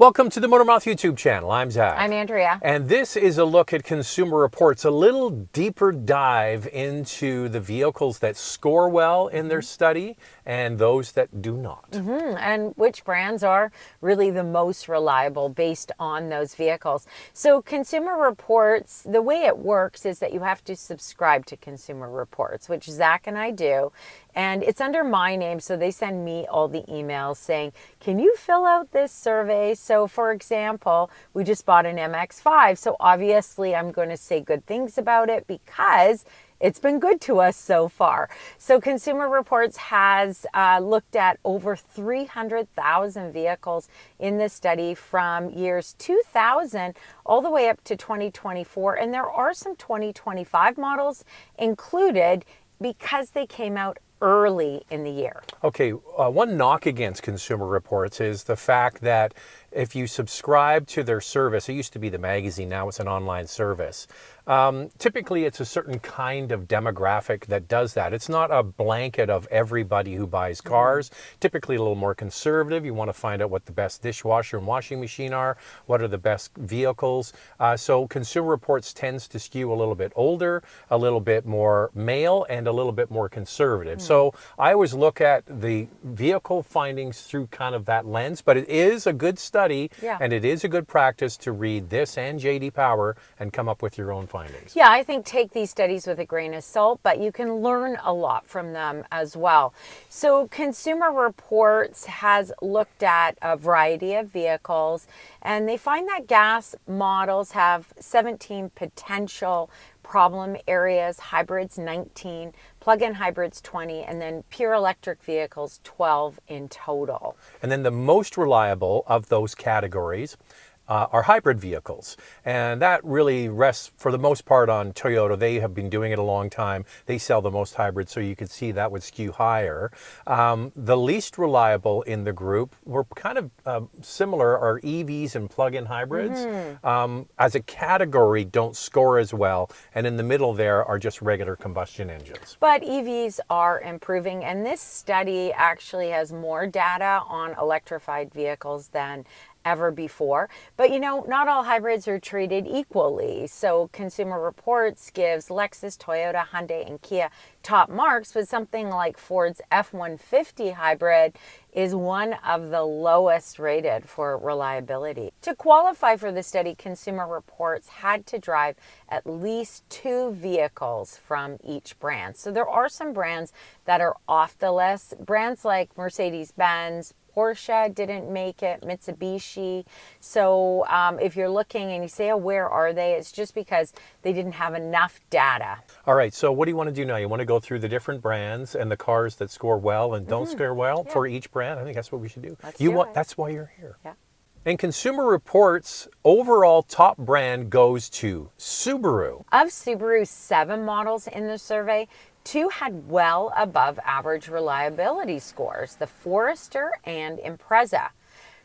Welcome to the Motormouth YouTube channel. I'm Zach. I'm Andrea. And this is a look at Consumer Reports, a little deeper dive into the vehicles that score well in their study and those that do not. And which brands are really the most reliable based on those vehicles. So Consumer Reports, the way it works is that you have to subscribe to Consumer Reports, which Zach and I do. And it's under my name, so they send me all the emails saying, can you fill out this survey? So for example, we just bought an MX-5, so obviously I'm going to say good things about it because it's been good to us so far. So Consumer Reports has looked at over 300,000 vehicles in this study from years 2000 all the way up to 2024. And there are some 2025 models included because they came out early in the year. Okay, one knock against Consumer Reports is the fact that if you subscribe to their service, it used to be the magazine, now it's an online service. Typically, it's a certain kind of demographic that does that. It's not a blanket of everybody who buys cars. Typically, a little more conservative. You want to find out what the best dishwasher and washing machine are, what are the best vehicles. So Consumer Reports tends to skew a little bit older, a little bit more male, and a little bit more conservative. So I always look at the vehicle findings through kind of that lens, but it is a good study, and it is a good practice to read this and J.D. Power and come up with your own findings. Yeah, I think take these studies with a grain of salt, but you can learn a lot from them as well. So Consumer Reports has looked at a variety of vehicles, and they find that gas models have 17 potential problem areas, hybrids 19, plug-in hybrids 20, and then pure electric vehicles 12 in total. And then the most reliable of those categories are hybrid vehicles. And that really rests for the most part on Toyota. They have been doing it a long time. They sell the most hybrids, so you could see that would skew higher. The least reliable in the group were kind of similar, are EVs and plug-in hybrids. As a category, don't score as well. And in the middle there are just regular combustion engines. But EVs are improving, and this study actually has more data on electrified vehicles than ever before. But you know, not all hybrids are treated equally. So Consumer Reports gives Lexus, Toyota, Hyundai, and Kia top marks, but something like Ford's F-150 hybrid is one of the lowest rated for reliability. To qualify for the study, Consumer Reports had to drive at least 2 vehicles from each brand. So there are some brands that are off the list. Brands like Mercedes-Benz, Porsche didn't make it, Mitsubishi. So if you're looking and you say, oh, where are they? It's just because they didn't have enough data. All right, so what do you want to do now? You want to go through the different brands and the cars that score well and don't score well for each brand? I think that's what we should do. That's why you're here. Yeah. And Consumer Reports' overall top brand goes to Subaru. Of Subaru's 7 models in the survey, 2 had well above average reliability scores, the Forester and Impreza.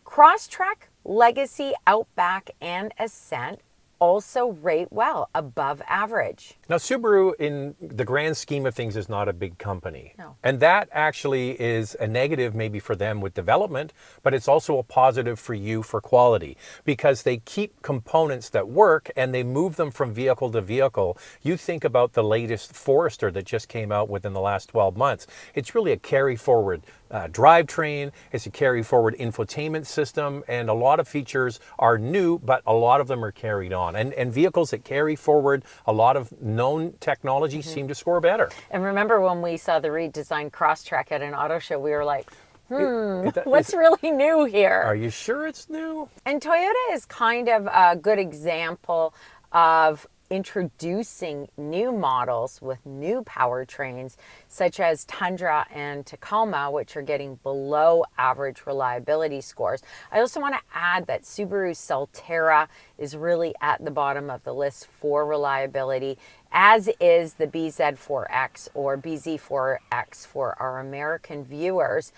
Crosstrek, Legacy, Outback, and Ascent also rate well above average. Now, Subaru, in the grand scheme of things, is not a big company. No. And that actually is a negative maybe for them with development, but it's also a positive for you for quality because they keep components that work and they move them from vehicle to vehicle. You think about the latest Forester that just came out within the last 12 months. It's really a carry forward drivetrain, it's a carry forward infotainment system, and a lot of features are new, but a lot of them are carried on. And vehicles that carry forward a lot of known technology seem to score better. And remember when we saw the redesigned Crosstrek at an auto show, we were like, what's really new here? Are you sure it's new? And Toyota is kind of a good example of introducing new models with new powertrains, such as Tundra and Tacoma, which are getting below average reliability scores. I also want to add that Subaru's Solterra is really at the bottom of the list for reliability, as is the BZ4X or BZ4X for our American viewers.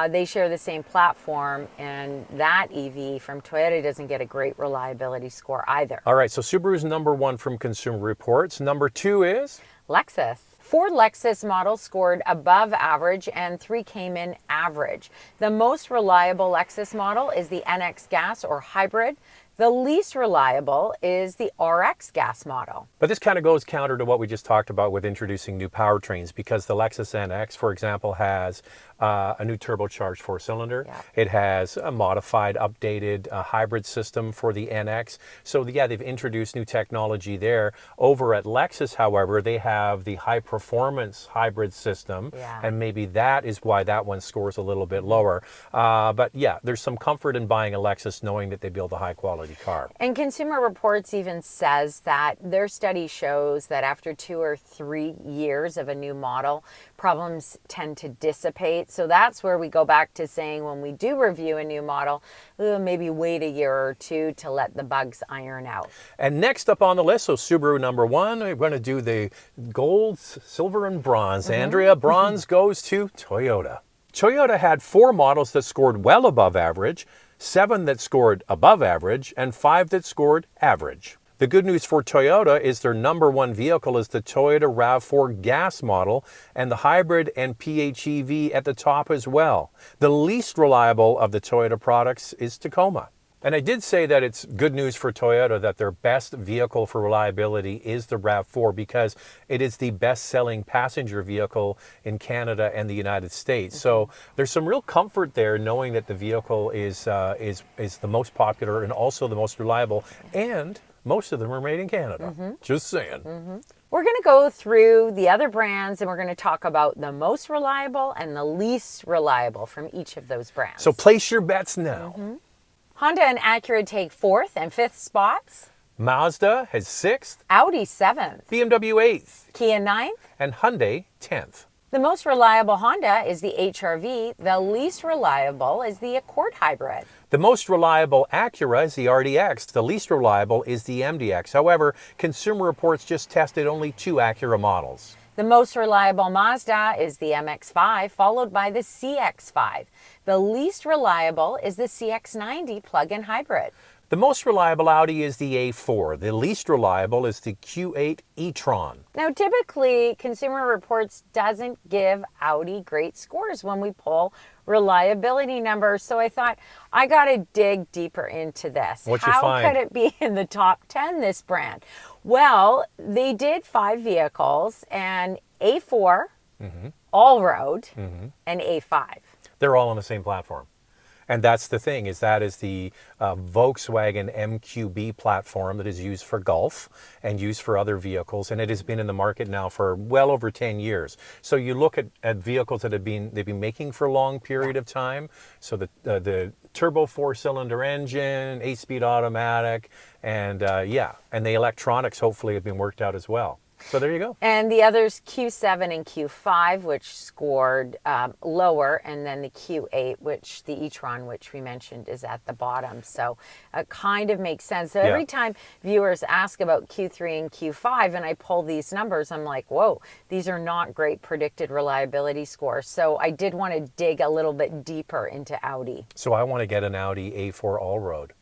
They share the same platform, and that EV from Toyota doesn't get a great reliability score either. All right, so Subaru's number 1 from Consumer Reports. Number 2 is? Lexus. 4 Lexus models scored above average and 3 came in average. The most reliable Lexus model is the NX gas or hybrid. The least reliable is the RX gas model. But this kind of goes counter to what we just talked about with introducing new powertrains, because the Lexus NX, for example, has a new turbocharged 4-cylinder. Yeah. It has a modified, updated hybrid system for the NX. So yeah, they've introduced new technology there. Over at Lexus, however, they have the high performance hybrid system. Yeah. And maybe that is why that one scores a little bit lower. But yeah, there's some comfort in buying a Lexus knowing that they build a high quality car. And Consumer Reports even says that their study shows that after 2 or 3 years of a new model, problems tend to dissipate. So that's where we go back to saying when we do review a new model, maybe wait a year or 2 to let the bugs iron out. And next up on the list, so Subaru number 1, we're going to do the gold, silver, and bronze. Andrea, bronze goes to Toyota. Toyota had 4 models that scored well above average, 7 that scored above average, and 5 that scored average. The good news for Toyota is their number 1 vehicle is the Toyota RAV4 gas model, and the hybrid and PHEV at the top as well. The least reliable of the Toyota products is Tacoma. And I did say that it's good news for Toyota that their best vehicle for reliability is the RAV4, because it is the best-selling passenger vehicle in Canada and the United States. So there's some real comfort there knowing that the vehicle is the most popular and also the most reliable, and most of them are made in Canada. Just saying. We're going to go through the other brands and we're going to talk about the most reliable and the least reliable from each of those brands. So place your bets now. Honda and Acura take 4th and 5th spots. Mazda has 6th, Audi 7th. BMW 8th, Kia 9th. and Hyundai 10th. The most reliable Honda is the HR-V. The least reliable is the Accord Hybrid. The most reliable Acura is the RDX. The least reliable is the MDX. However, Consumer Reports just tested only 2 Acura models. The most reliable Mazda is the MX-5, followed by the CX-5. The least reliable is the CX-90 plug-in hybrid. The most reliable Audi is the A4. The least reliable is the Q8 e-tron. Now, typically, Consumer Reports doesn't give Audi great scores when we pull reliability numbers. So I thought, I got to dig deeper into this. What'd you How find? could it be in the top 10, this brand? Well, they did 5 vehicles, and A4, all-road, and A5. They're all on the same platform. And that's the thing, is that is the Volkswagen MQB platform that is used for Golf and used for other vehicles, and it has been in the market now for well over 10 years. So you look at vehicles that they've been making for a long period of time. So the turbo 4-cylinder engine, 8-speed automatic, and and the electronics hopefully have been worked out as well. So there you go. And the others, Q7 and Q5, which scored lower, and then the Q8, which the e-tron, which we mentioned, is at the bottom. So it kind of makes sense. So every time viewers ask about Q3 and Q5, and I pull these numbers, I'm like, whoa, these are not great predicted reliability scores. So I did want to dig a little bit deeper into Audi. So I want to get an Audi A4 all-road.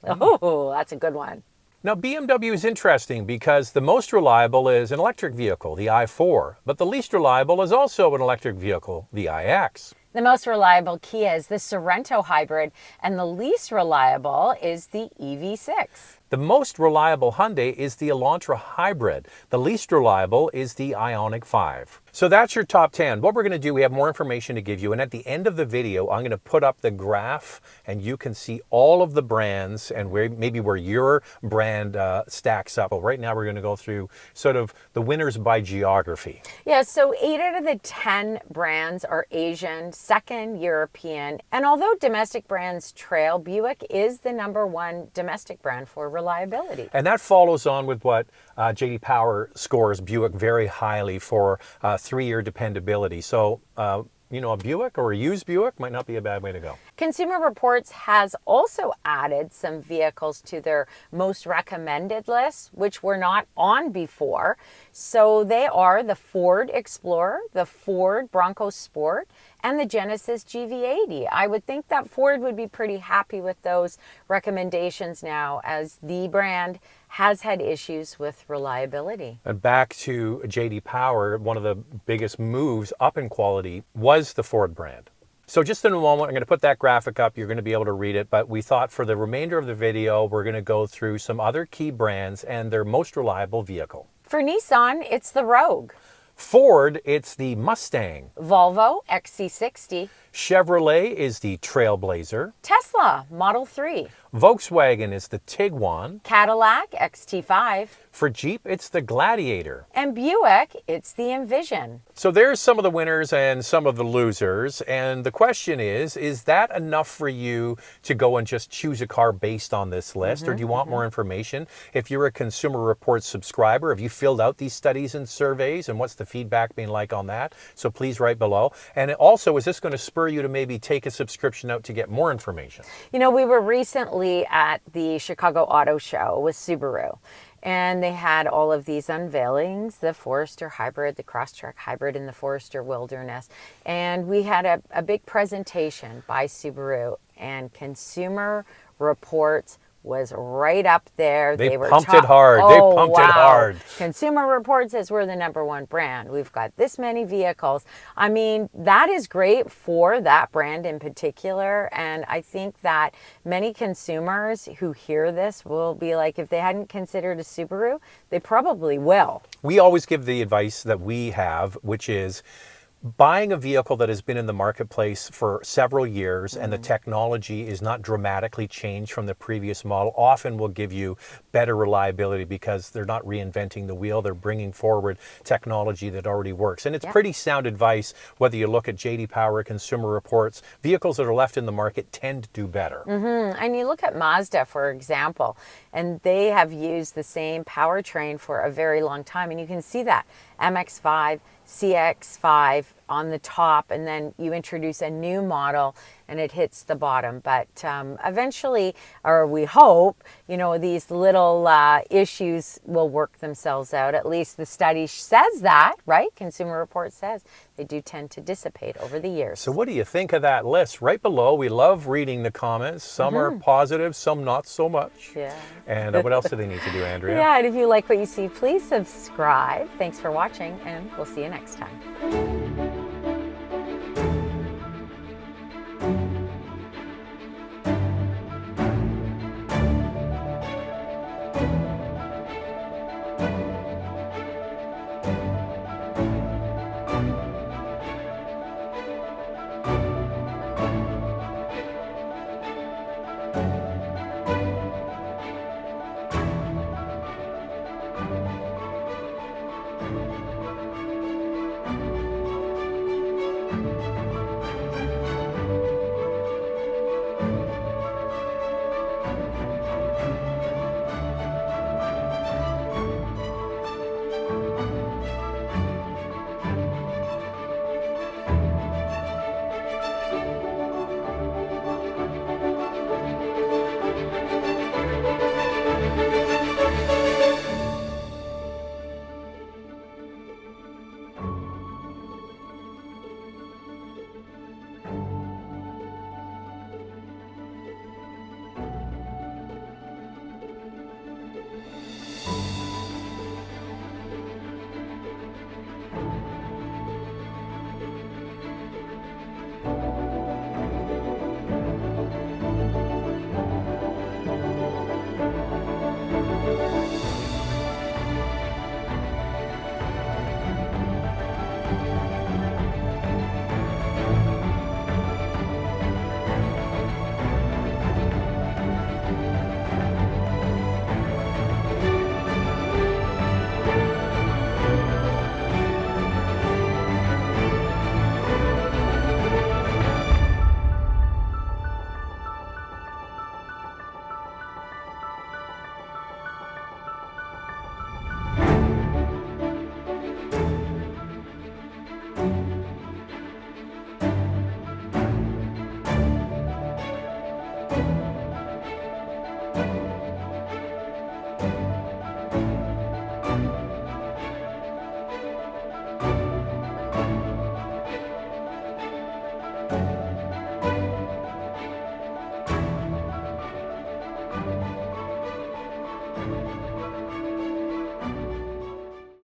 Oh, that's a good one. Now, BMW is interesting because the most reliable is an electric vehicle, the i4, but the least reliable is also an electric vehicle, the iX. The most reliable Kia is the Sorento hybrid, and the least reliable is the EV6. The most reliable Hyundai is the Elantra hybrid. The least reliable is the Ioniq 5. So that's your top 10. What we're going to do, we have more information to give you, and at the end of the video, I'm going to put up the graph, and you can see all of the brands and maybe where your brand stacks up. Well, right now, we're going to go through sort of the winners by geography. Yeah, so 8 out of the 10 brands are Asian, 2nd European, and although domestic brands trail, Buick is the #1 domestic brand for reliability. And that follows on with what J.D. Power scores Buick very highly for 3-year dependability. So, a Buick or a used Buick might not be a bad way to go. Consumer Reports has also added some vehicles to their most recommended list, which were not on before. So they are the Ford Explorer, the Ford Bronco Sport, and the Genesis GV80. I would think that Ford would be pretty happy with those recommendations now, as the brand has had issues with reliability. And back to JD Power, one of the biggest moves up in quality was the Ford brand. So just in a moment, I'm going to put that graphic up. You're going to be able to read it. But we thought for the remainder of the video, we're going to go through some other key brands and their most reliable vehicle. For Nissan, it's the Rogue. Ford, it's the Mustang. Volvo, XC60. Chevrolet is the Trailblazer. Tesla, Model 3. Volkswagen is the Tiguan. Cadillac, XT5. For Jeep, it's the Gladiator. And Buick, it's the Envision. So there's some of the winners and some of the losers. And the question is that enough for you to go and just choose a car based on this list? Or do you want more information? If you're a Consumer Reports subscriber, have you filled out these studies and surveys? And what's the feedback been like on that? So please write below. And also, is this going to spur you to maybe take a subscription out to get more information? You know, we were recently at the Chicago Auto Show with Subaru, and they had all of these unveilings, the Forester Hybrid, the Crosstrek Hybrid, and the Forester Wilderness. And we had a big presentation by Subaru, and Consumer Reports was right up there. They were pumped it hard. They pumped it hard. Consumer Reports says we're the #1 brand. We've got this many vehicles. I mean, that is great for that brand in particular. And I think that many consumers who hear this will be like, if they hadn't considered a Subaru, they probably will. We always give the advice that we have, which is buying a vehicle that has been in the marketplace for several years and the technology is not dramatically changed from the previous model often will give you better reliability because they're not reinventing the wheel. They're bringing forward technology that already works. And it's pretty sound advice whether you look at JD Power, Consumer Reports. Vehicles that are left in the market tend to do better. And you look at Mazda, for example, and they have used the same powertrain for a very long time. And you can see that MX-5, CX-5 on the top, and then you introduce a new model and it hits the bottom. But eventually, or we hope, you know, these little issues will work themselves out. At least the study says that, right? Consumer Reports says they do tend to dissipate over the years. So what do you think of that list? Right below, we love reading the comments. Some are positive, some not so much. Yeah. And what else do they need to do, Andrea? Yeah, and if you like what you see, please subscribe. Thanks for watching, and we'll see you next time.